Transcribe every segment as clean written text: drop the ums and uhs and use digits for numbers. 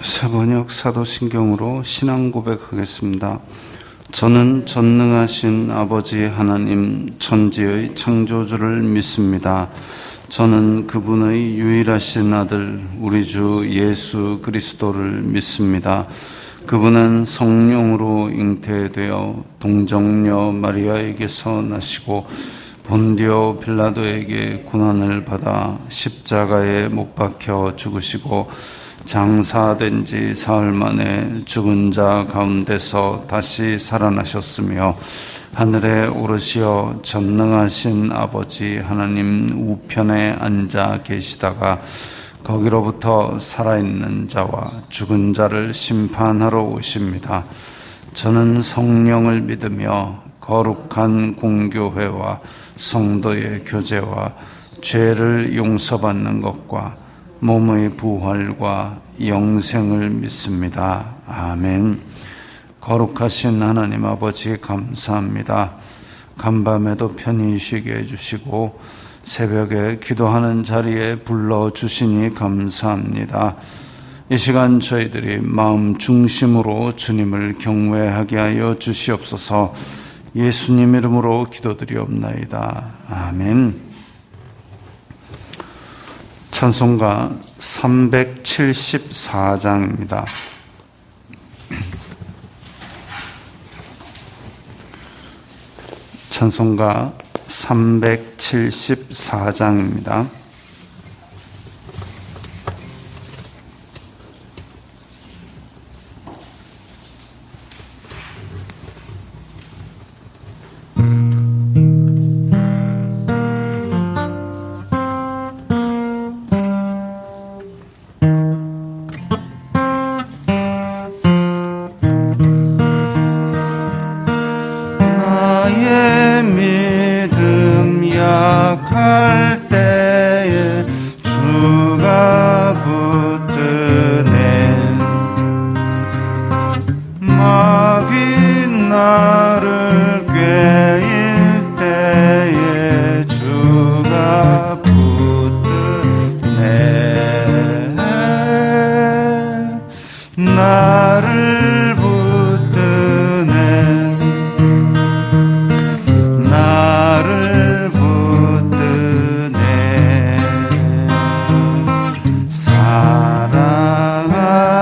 새번역 사도신경으로 신앙 고백하겠습니다. 저는 전능하신 아버지 하나님 천지의 창조주를 믿습니다. 저는 그분의 유일하신 아들 우리 주 예수 그리스도를 믿습니다. 그분은 성령으로 잉태되어 동정녀 마리아에게서 나시고 본디오 빌라도에게 고난을 받아 십자가에 못 박혀 죽으시고 장사된 지 사흘 만에 죽은 자 가운데서 다시 살아나셨으며 하늘에 오르시어 전능하신 아버지 하나님 우편에 앉아 계시다가 거기로부터 살아있는 자와 죽은 자를 심판하러 오십니다. 저는 성령을 믿으며 거룩한 공교회와 성도의 교제와 죄를 용서받는 것과 몸의 부활과 영생을 믿습니다. 아멘. 거룩하신 하나님 아버지 감사합니다. 간밤에도 편히 쉬게 해주시고 새벽에 기도하는 자리에 불러주시니 감사합니다. 이 시간 저희들이 마음 중심으로 주님을 경외하게 하여 주시옵소서. 예수님 이름으로 기도드리옵나이다. 아멘. 찬송가 374장입니다. 찬송가 374장입니다. 약할 때에 주가 붙드네 마귀 나를 꾀일 때에 주가 붙드네 나를 붙드네 나를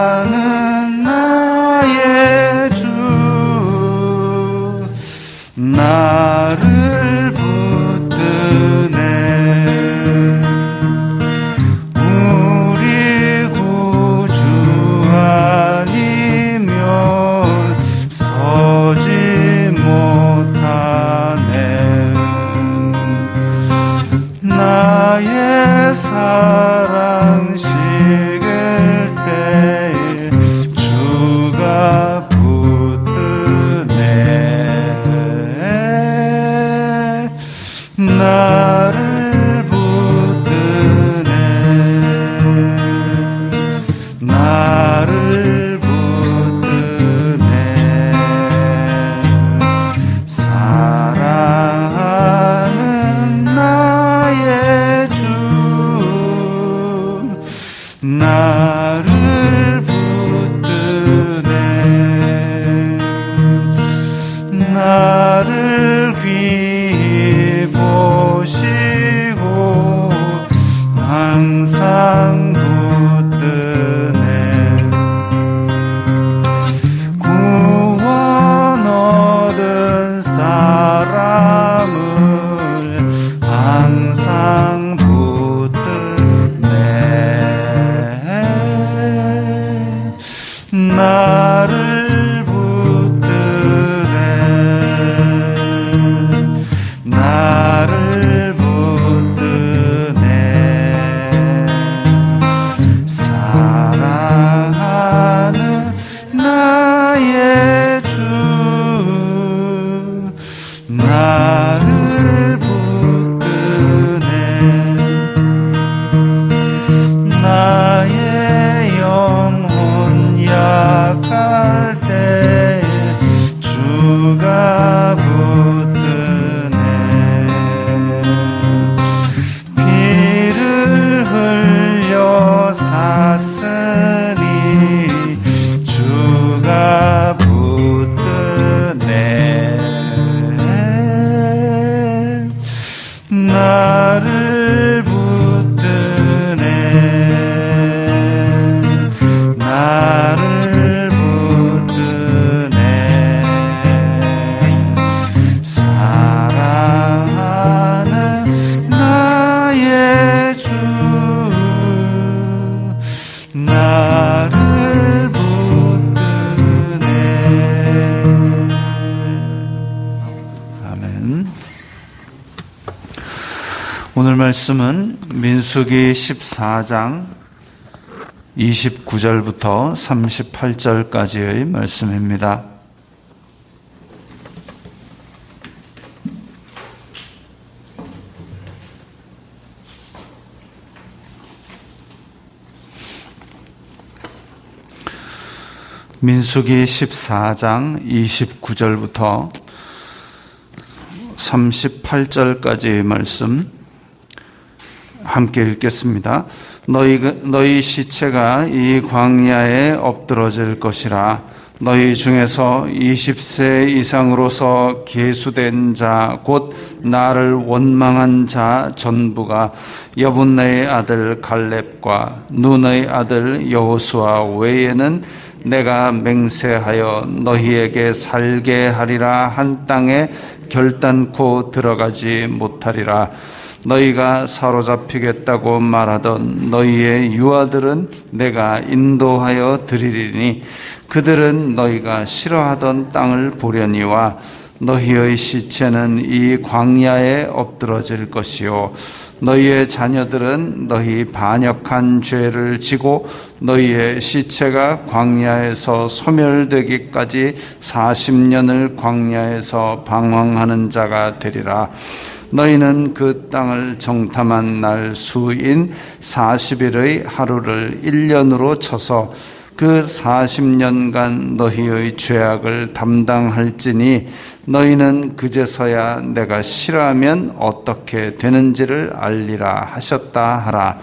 사랑하는 나의 주 나를 붙드네 우리 구주 아니면 서지 못하네 나의 사랑 식을 때에 주가 붙드네 나를 붙드네 나를 붙드네 사랑하는 나의 주 나를 붙드네 나를 귀히 보시고 나를 붙드네 나를 붙드네 사랑하는 나의 주 나를 붙드네. 아멘. 오늘 말씀은 민수기 14장 29절부터 38절까지의 말씀입니다. 민수기 14장 29절부터 38절까지의 말씀 함께 읽겠습니다. 너희 시체가 이 광야에 엎드러질 것이라. 너희 중에서 20세 이상으로서 계수된 자 곧 나를 원망한 자 전부가 여분네의 아들 갈렙과 눈의 아들 여호수아 외에는 내가 맹세하여 너희에게 살게 하리라 한 땅에 결단코 들어가지 못하리라. 너희가 사로잡히겠다고 말하던 너희의 유아들은 내가 인도하여 드리리니 그들은 너희가 싫어하던 땅을 보려니와 너희의 시체는 이 광야에 엎드러질 것이요 너희의 자녀들은 너희 반역한 죄를 지고 너희의 시체가 광야에서 소멸되기까지 40년을 광야에서 방황하는 자가 되리라. 너희는 그 땅을 정탐한 날 수인 40일의 하루를 1년으로 쳐서 그 40년간 너희의 죄악을 담당할지니 너희는 그제서야 내가 싫어하면 어떻게 되는지를 알리라 하셨다 하라.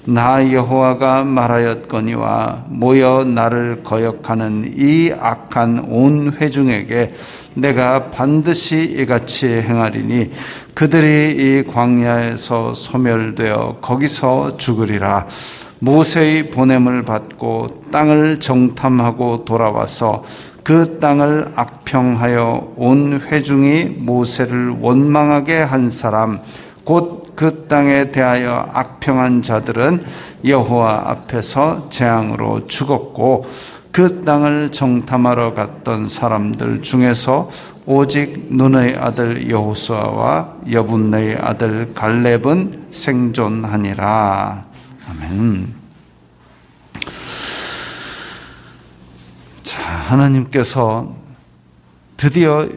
나 여호와가 말하였거니와 모여 나를 거역하는 이 악한 온 회중에게 내가 반드시 이같이 행하리니 그들이 이 광야에서 소멸되어 거기서 죽으리라. 모세의 보냄을 받고 땅을 정탐하고 돌아와서 그 땅을 악평하여 온 회중이 모세를 원망하게 한 사람 곧 그 땅에 대하여 악평한 자들은 여호와 앞에서 재앙으로 죽었고 그 땅을 정탐하러 갔던 사람들 중에서 오직 눈의 아들 여호수아와 여분네의 아들 갈렙은 생존하니라. 아멘. 자, 하나님께서 드디어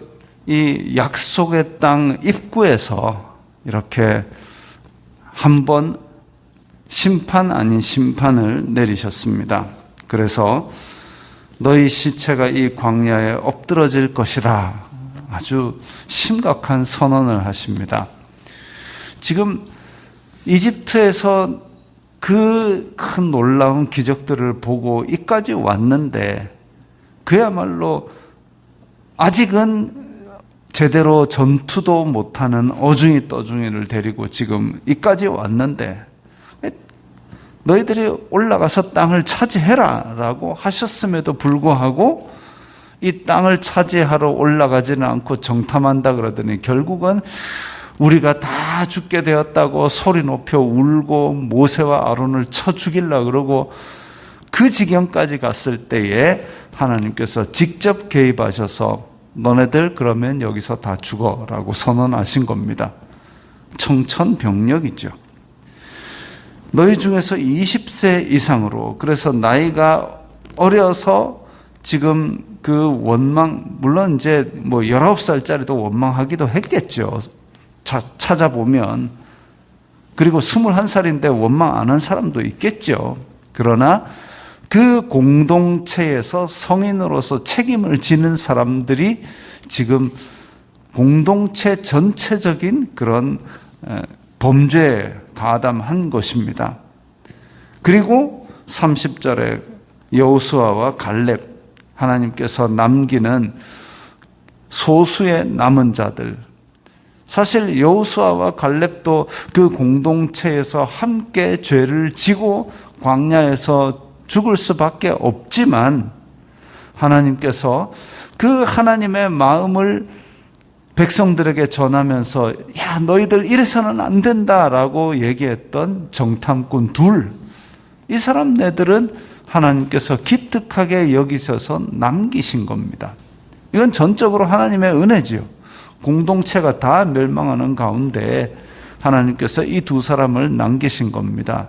이 약속의 땅 입구에서 이렇게 한번 심판 아닌 심판을 내리셨습니다. 그래서 너희 시체가 이 광야에 엎드러질 것이라 아주 심각한 선언을 하십니다. 지금 이집트에서 그 큰 놀라운 기적들을 보고 이까지 왔는데 그야말로 아직은 제대로 전투도 못하는 어중이 떠중이를 데리고 지금 이까지 왔는데 너희들이 올라가서 땅을 차지해라 라고 하셨음에도 불구하고 이 땅을 차지하러 올라가지는 않고 정탐한다 그러더니 결국은 우리가 다 죽게 되었다고 소리 높여 울고 모세와 아론을 쳐 죽이려고 그러고 그 지경까지 갔을 때에 하나님께서 직접 개입하셔서 너네들 그러면 여기서 다 죽어라고 선언하신 겁니다. 청천벽력이죠. 너희 중에서 20세 이상으로, 그래서 나이가 어려서 지금 그 원망, 물론 이제 뭐 19살짜리도 원망하기도 했겠죠. 찾아보면. 그리고 21살인데 원망 안 한 사람도 있겠죠. 그러나 그 공동체에서 성인으로서 책임을 지는 사람들이 지금 공동체 전체적인 그런 범죄에 가담한 것입니다. 그리고 30절에 여호수아와 갈렙, 하나님께서 남기는 소수의 남은 자들, 사실 여호수아와 갈렙도 그 공동체에서 함께 죄를 지고 광야에서 죽을 수밖에 없지만 하나님께서 그 하나님의 마음을 백성들에게 전하면서 야 너희들 이래서는 안 된다라고 얘기했던 정탐꾼 둘, 이 사람네들은 하나님께서 기특하게 여기셔서 남기신 겁니다. 이건 전적으로 하나님의 은혜지요. 공동체가 다 멸망하는 가운데 하나님께서 이 두 사람을 남기신 겁니다.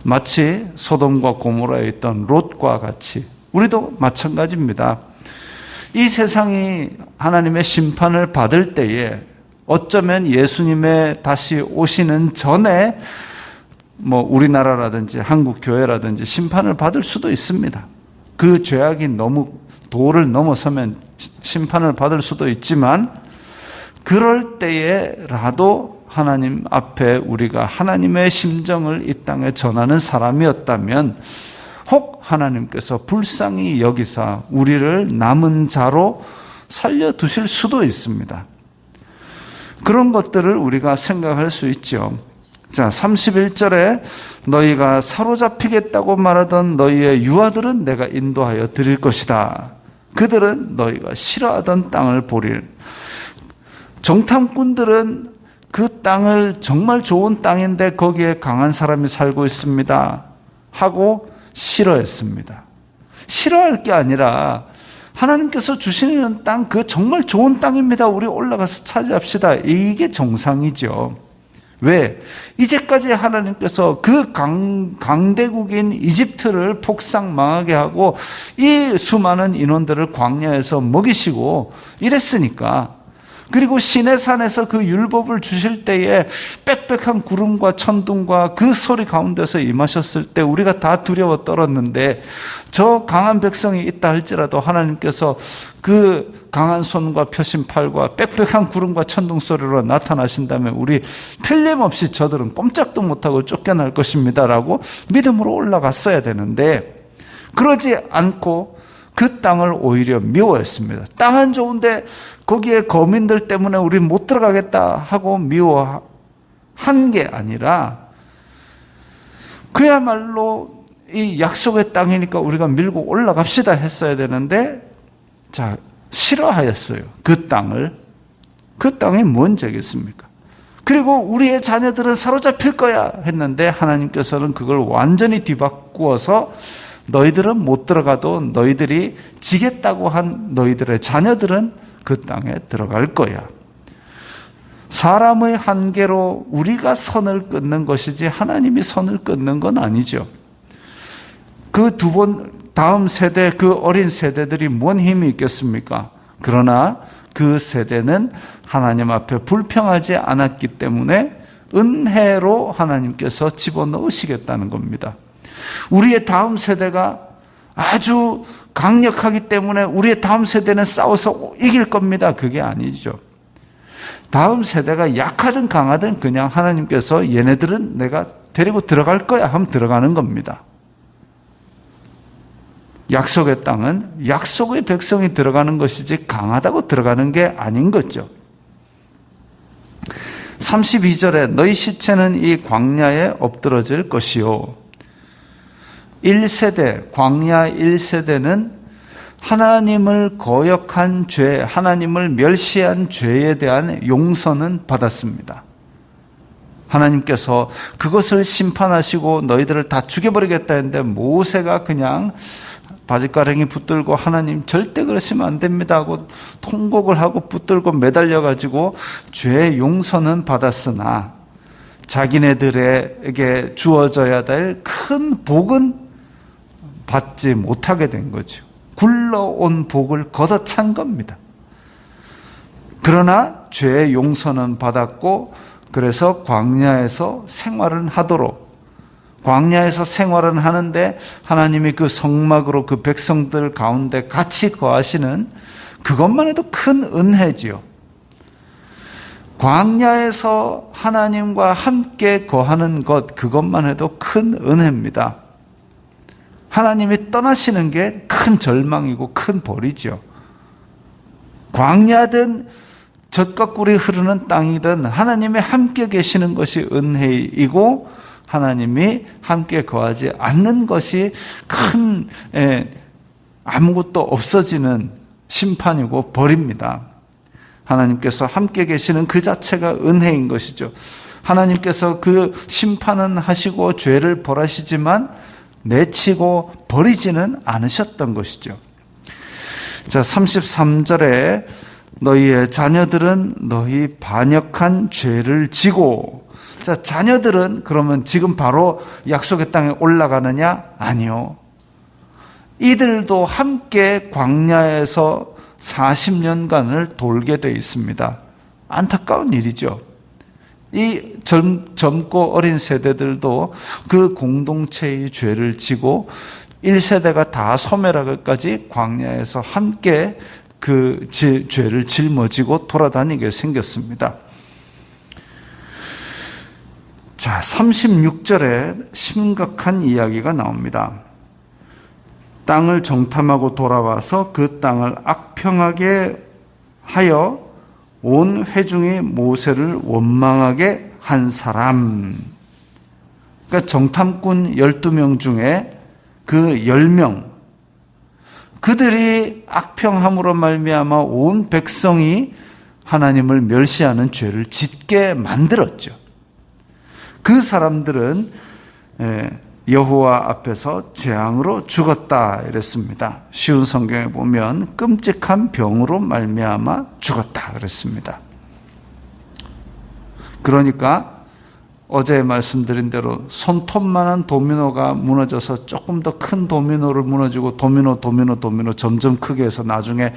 마치 소돔과 고모라에 있던 롯과 같이 우리도 마찬가지입니다. 이 세상이 하나님의 심판을 받을 때에 어쩌면 예수님의 다시 오시는 전에 우리나라라든지 한국 교회라든지 심판을 받을 수도 있습니다. 그 죄악이 너무 도를 넘어서면 심판을 받을 수도 있지만 그럴 때에라도 하나님 앞에 우리가 하나님의 심정을 이 땅에 전하는 사람이었다면 혹 하나님께서 불쌍히 여기사 우리를 남은 자로 살려두실 수도 있습니다. 그런 것들을 우리가 생각할 수 있죠. 자, 31절에 너희가 사로잡히겠다고 말하던 너희의 유아들은 내가 인도하여 드릴 것이다. 그들은 너희가 싫어하던 땅을 보리라. 정탐꾼들은 그 땅을 정말 좋은 땅인데 거기에 강한 사람이 살고 있습니다 하고 싫어했습니다. 싫어할 게 아니라 하나님께서 주시는 땅, 그 정말 좋은 땅입니다. 우리 올라가서 차지합시다. 이게 정상이죠. 왜? 이제까지 하나님께서 그 강대국인 이집트를 폭삭 망하게 하고 이 수많은 인원들을 광야에서 먹이시고 이랬으니까, 그리고 시내산에서 그 율법을 주실 때에 빽빽한 구름과 천둥과 그 소리 가운데서 임하셨을 때 우리가 다 두려워 떨었는데 저 강한 백성이 있다 할지라도 하나님께서 그 강한 손과 펴신 팔과 빽빽한 구름과 천둥 소리로 나타나신다면 우리 틀림없이 저들은 꼼짝도 못하고 쫓겨날 것입니다라고 믿음으로 올라갔어야 되는데 그러지 않고 그 땅을 오히려 미워했습니다. 땅은 좋은데 거기에 거민들 때문에 우리 못 들어가겠다 하고 미워한 게 아니라 그야말로 이 약속의 땅이니까 우리가 밀고 올라갑시다 했어야 되는데 자, 싫어하였어요. 그 땅을. 그 땅이 뭔 죄겠습니까? 그리고 우리의 자녀들은 사로잡힐 거야 했는데 하나님께서는 그걸 완전히 뒤바꾸어서 너희들은 못 들어가도 너희들이 지겠다고 한 너희들의 자녀들은 그 땅에 들어갈 거야. 사람의 한계로 우리가 선을 끊는 것이지 하나님이 선을 끊는 건 아니죠. 그 다음 세대, 그 어린 세대들이 뭔 힘이 있겠습니까? 그러나 그 세대는 하나님 앞에 불평하지 않았기 때문에 은혜로 하나님께서 집어넣으시겠다는 겁니다. 우리의 다음 세대가 아주 강력하기 때문에 우리의 다음 세대는 싸워서 이길 겁니다. 그게 아니죠. 다음 세대가 약하든 강하든 그냥 하나님께서 얘네들은 내가 데리고 들어갈 거야 하면 들어가는 겁니다. 약속의 땅은 약속의 백성이 들어가는 것이지 강하다고 들어가는 게 아닌 거죠. 32절에 너희 시체는 이 광야에 엎드러질 것이요. 1세대, 광야 1세대는 하나님을 거역한 죄, 하나님을 멸시한 죄에 대한 용서는 받았습니다. 하나님께서 그것을 심판하시고 너희들을 다 죽여버리겠다 했는데 모세가 그냥 바짓가랑이 붙들고 하나님 절대 그러시면 안 됩니다 하고 통곡을 하고 붙들고 매달려가지고 죄의 용서는 받았으나 자기네들에게 주어져야 될 큰 복은 받지 못하게 된 거죠. 굴러온 복을 걷어찬 겁니다. 그러나 죄의 용서는 받았고 그래서 광야에서 생활은 하도록, 광야에서 생활은 하는데 하나님이 그 성막으로 그 백성들 가운데 같이 거하시는 그것만 해도 큰 은혜지요. 광야에서 하나님과 함께 거하는 것, 그것만 해도 큰 은혜입니다. 하나님이 떠나시는 게 큰 절망이고 큰 벌이죠. 광야든 젖과 꿀이 흐르는 땅이든 하나님이 함께 계시는 것이 은혜이고 하나님이 함께 거하지 않는 것이 큰 아무것도 없어지는 심판이고 벌입니다. 하나님께서 함께 계시는 그 자체가 은혜인 것이죠. 하나님께서 그 심판은 하시고 죄를 벌하시지만 내치고 버리지는 않으셨던 것이죠. 자, 33절에 너희의 자녀들은 너희 반역한 죄를 지고. 자, 자녀들은 그러면 지금 바로 약속의 땅에 올라가느냐? 아니요. 이들도 함께 광야에서 40년간을 돌게 되어 있습니다. 안타까운 일이죠. 이 젊고 어린 세대들도 그 공동체의 죄를 지고 1세대가 다 소멸하기까지 광야에서 함께 그 죄를 짊어지고 돌아다니게 생겼습니다. 자, 36절에 심각한 이야기가 나옵니다. 땅을 정탐하고 돌아와서 그 땅을 악평하게 하여 온 회중이 모세를 원망하게 한 사람. 그러니까 정탐꾼 12명 중에 그 10명, 그들이 악평함으로 말미암아 온 백성이 하나님을 멸시하는 죄를 짓게 만들었죠. 그 사람들은 여호와 앞에서 재앙으로 죽었다 이랬습니다. 쉬운 성경에 보면 끔찍한 병으로 말미암아 죽었다 그랬습니다. 그러니까 어제 말씀드린 대로 손톱만한 도미노가 무너져서 조금 더 큰 도미노를 무너지고 도미노 점점 크게 해서 나중에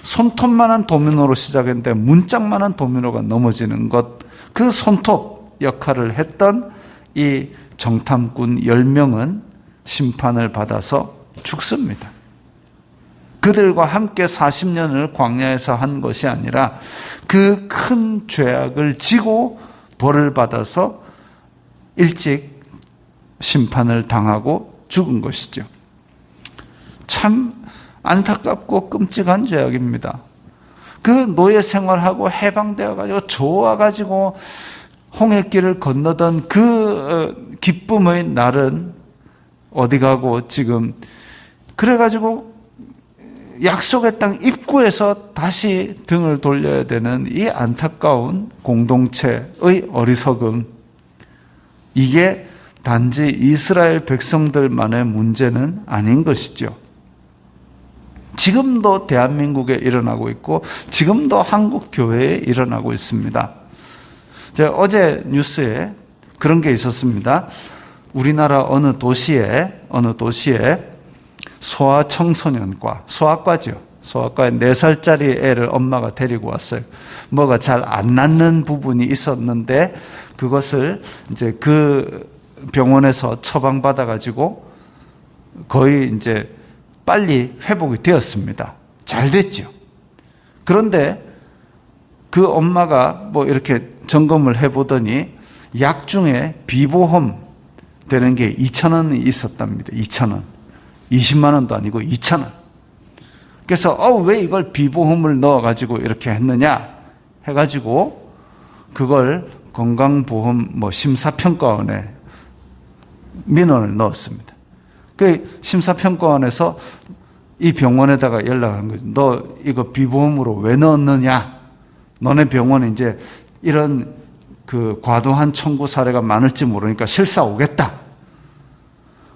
손톱만한 도미노로 시작했는데 문짝만한 도미노가 넘어지는 것, 그 손톱 역할을 했던 이 정탐꾼 10명은 심판을 받아서 죽습니다. 그들과 함께 40년을 광야에서 한 것이 아니라 그 큰 죄악을 지고 벌을 받아서 일찍 심판을 당하고 죽은 것이죠. 참 안타깝고 끔찍한 죄악입니다. 그 노예 생활하고 해방되어가지고 좋아가지고 홍해길을 건너던 그 기쁨의 날은 어디 가고 지금 그래가지고 약속의 땅 입구에서 다시 등을 돌려야 되는 이 안타까운 공동체의 어리석음, 이게 단지 이스라엘 백성들만의 문제는 아닌 것이죠. 지금도 대한민국에 일어나고 있고 지금도 한국 교회에 일어나고 있습니다. 제가 어제 뉴스에 그런 게 있었습니다. 우리나라 어느 도시에 소아청소년과, 소아과죠. 소아과에 4살짜리 애를 엄마가 데리고 왔어요. 뭐가 잘 안 낫는 부분이 있었는데 그것을 이제 그 병원에서 처방받아가지고 거의 이제 빨리 회복이 되었습니다. 잘 됐죠. 그런데 그 엄마가 뭐 이렇게 점검을 해보더니 약 중에 비보험 되는 게 2,000원이 있었답니다. 2,000원. 20만 원도 아니고 2,000원. 그래서 왜 이걸 비보험을 넣어가지고 이렇게 했느냐 해가지고 그걸 건강보험 심사평가원에 민원을 넣었습니다. 그 심사평가원에서 이 병원에다가 연락한 거죠. 너 이거 비보험으로 왜 넣었느냐? 너네 병원에 이제 이런 그 과도한 청구 사례가 많을지 모르니까 실사 오겠다.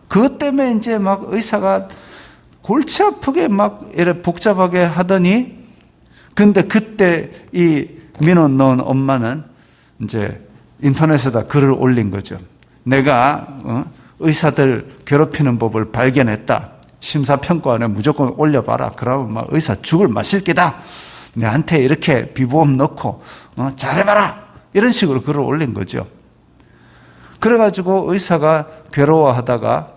그것 때문에 이제 막 의사가 골치 아프게 막 이래 복잡하게 하더니, 근데 그때 이 민원 넣은 엄마는 이제 인터넷에다 글을 올린 거죠. 내가 의사들 괴롭히는 법을 발견했다. 심사평가원에 무조건 올려봐라. 그러면 막 의사 죽을 맛일 게다. 내한테 이렇게 비보험 넣고 잘해봐라. 이런 식으로 글을 올린 거죠. 그래가지고 의사가 괴로워하다가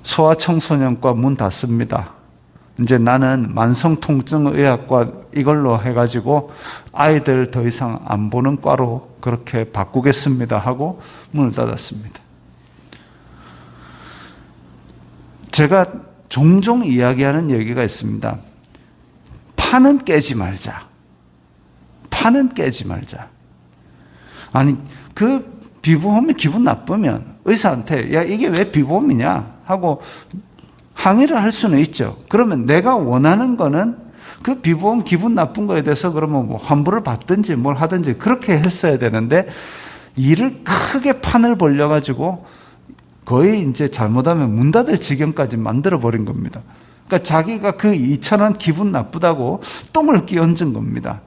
소아청소년과 문 닫습니다. 이제 나는 만성통증의학과 이걸로 해가지고 아이들 더 이상 안 보는 과로 그렇게 바꾸겠습니다 하고 문을 닫았습니다. 제가 종종 이야기하는 얘기가 있습니다. 판은 깨지 말자. 판은 깨지 말자. 아니, 그 비보험이 기분 나쁘면 의사한테 야, 이게 왜 비보험이냐 하고 항의를 할 수는 있죠. 그러면 내가 원하는 거는 그 비보험 기분 나쁜 거에 대해서 그러면 뭐 환불을 받든지 뭘 하든지 그렇게 했어야 되는데 일을 크게 판을 벌려가지고 거의 이제 잘못하면 문 닫을 지경까지 만들어버린 겁니다. 그러니까 자기가 그 2,000원 기분 나쁘다고 똥을 끼얹은 겁니다.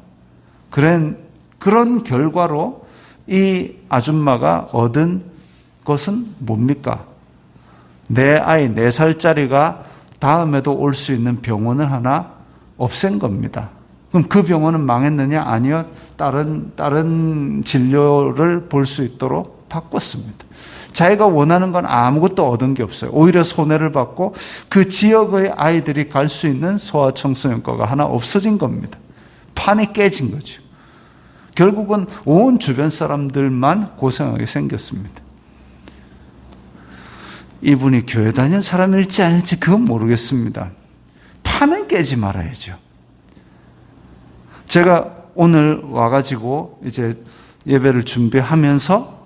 그런 결과로 이 아줌마가 얻은 것은 뭡니까? 내 아이 4살짜리가 다음에도 올 수 있는 병원을 하나 없앤 겁니다. 그럼 그 병원은 망했느냐? 아니요. 다른 진료를 볼 수 있도록 바꿨습니다. 자기가 원하는 건 아무것도 얻은 게 없어요. 오히려 손해를 받고 그 지역의 아이들이 갈 수 있는 소아청소년과가 하나 없어진 겁니다. 판이 깨진 거죠. 결국은 온 주변 사람들만 고생하게 생겼습니다. 이분이 교회 다니는 사람일지 아닐지 그건 모르겠습니다. 판은 깨지 말아야죠. 제가 오늘 와가지고 이제 예배를 준비하면서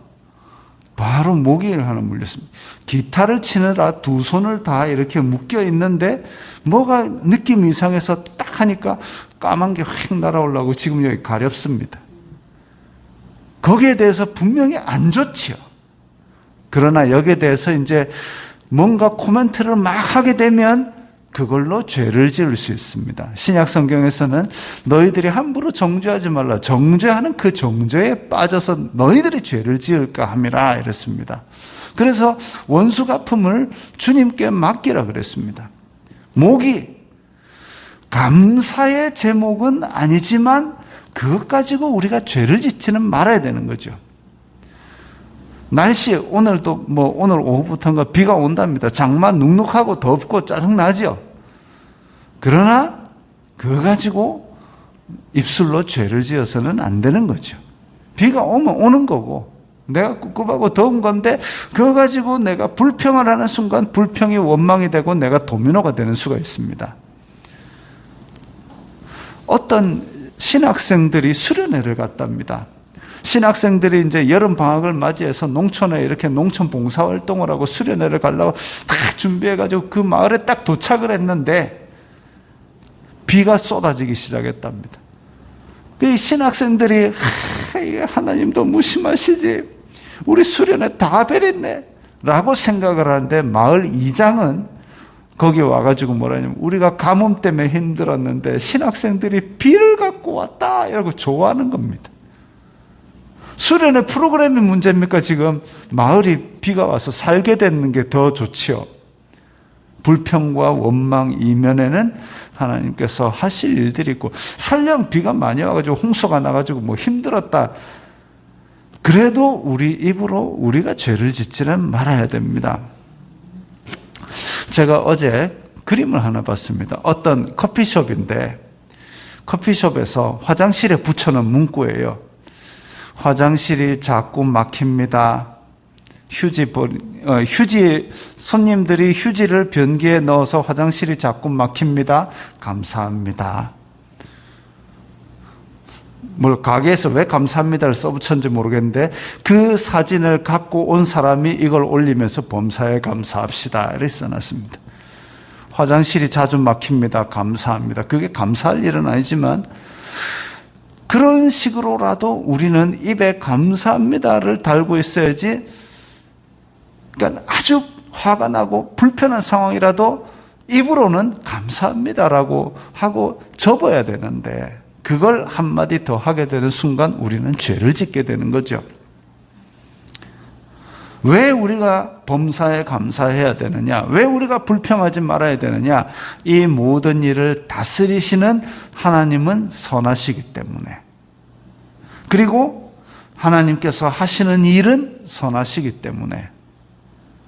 바로 모기를 하나 물렸습니다. 기타를 치느라 두 손을 다 이렇게 묶여 있는데 뭐가 느낌이 이상해서 딱 하니까 까만 게 확 날아오려고 지금 여기 가렵습니다. 거기에 대해서 분명히 안 좋지요. 그러나 여기에 대해서 이제 뭔가 코멘트를 막 하게 되면 그걸로 죄를 지을 수 있습니다. 신약 성경에서는 너희들이 함부로 정죄하지 말라. 정죄하는 그 정죄에 빠져서 너희들이 죄를 지을까 함이라 이랬습니다. 그래서 원수 갚음을 주님께 맡기라 그랬습니다. 목이 감사의 제목은 아니지만 그것 가지고 우리가 죄를 짓지는 말아야 되는 거죠. 날씨 오늘도 오늘 오후부터인가 비가 온답니다. 장마 눅눅하고 덥고 짜증나죠. 그러나 그거 가지고 입술로 죄를 지어서는 안 되는 거죠. 비가 오면 오는 거고 내가 꿉꿉하고 더운 건데 그거 가지고 내가 불평을 하는 순간 불평이 원망이 되고 내가 도미노가 되는 수가 있습니다. 어떤 신학생들이 수련회를 갔답니다. 신학생들이 이제 여름 방학을 맞이해서 농촌에 이렇게 농촌 봉사 활동을 하고 수련회를 가려고 다 준비해가지고 그 마을에 딱 도착을 했는데 비가 쏟아지기 시작했답니다. 그 신학생들이 하나님도 무심하시지 우리 수련회 다 베렸네 라고 생각을 하는데 마을 이장은 거기 와가지고 뭐라냐면 우리가 가뭄 때문에 힘들었는데 신학생들이 비를 갖고 왔다 이러고 좋아하는 겁니다. 수련회 프로그램이 문제입니까? 지금 마을이 비가 와서 살게 되는 게 더 좋지요. 불평과 원망 이면에는 하나님께서 하실 일들이 있고 설령 비가 많이 와가지고 홍수가 나가지고 뭐 힘들었다. 그래도 우리 입으로 우리가 죄를 짓지는 말아야 됩니다. 제가 어제 그림을 하나 봤습니다. 어떤 커피숍인데 커피숍에서 화장실에 붙여놓은 문구예요. 화장실이 자꾸 막힙니다. 손님들이 휴지를 변기에 넣어서 화장실이 자꾸 막힙니다. 감사합니다. 가게에서 왜 감사합니다를 써붙였는지 모르겠는데 그 사진을 갖고 온 사람이 이걸 올리면서 범사에 감사합시다 이렇게 써놨습니다. 화장실이 자주 막힙니다. 감사합니다. 그게 감사할 일은 아니지만 그런 식으로라도 우리는 입에 감사합니다를 달고 있어야지. 그러니까 아주 화가 나고 불편한 상황이라도 입으로는 감사합니다라고 하고 접어야 되는데 그걸 한마디 더 하게 되는 순간 우리는 죄를 짓게 되는 거죠. 왜 우리가 범사에 감사해야 되느냐? 왜 우리가 불평하지 말아야 되느냐? 이 모든 일을 다스리시는 하나님은 선하시기 때문에. 그리고 하나님께서 하시는 일은 선하시기 때문에.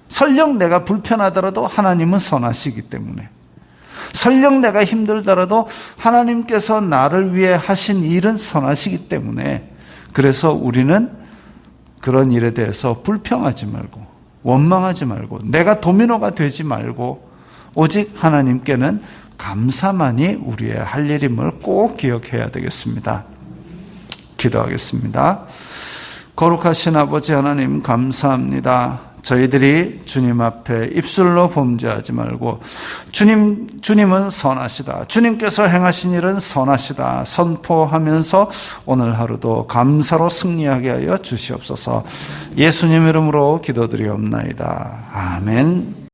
설령 내가 불편하더라도 하나님은 선하시기 때문에. 설령 내가 힘들더라도 하나님께서 나를 위해 하신 일은 선하시기 때문에 그래서 우리는 그런 일에 대해서 불평하지 말고 원망하지 말고 내가 도미노가 되지 말고 오직 하나님께는 감사만이 우리의 할 일임을 꼭 기억해야 되겠습니다. 기도하겠습니다. 거룩하신 아버지 하나님 감사합니다. 저희들이 주님 앞에 입술로 범죄하지 말고 주님은 선하시다. 주님께서 행하신 일은 선하시다. 선포하면서 오늘 하루도 감사로 승리하게 하여 주시옵소서. 예수님 이름으로 기도드리옵나이다. 아멘.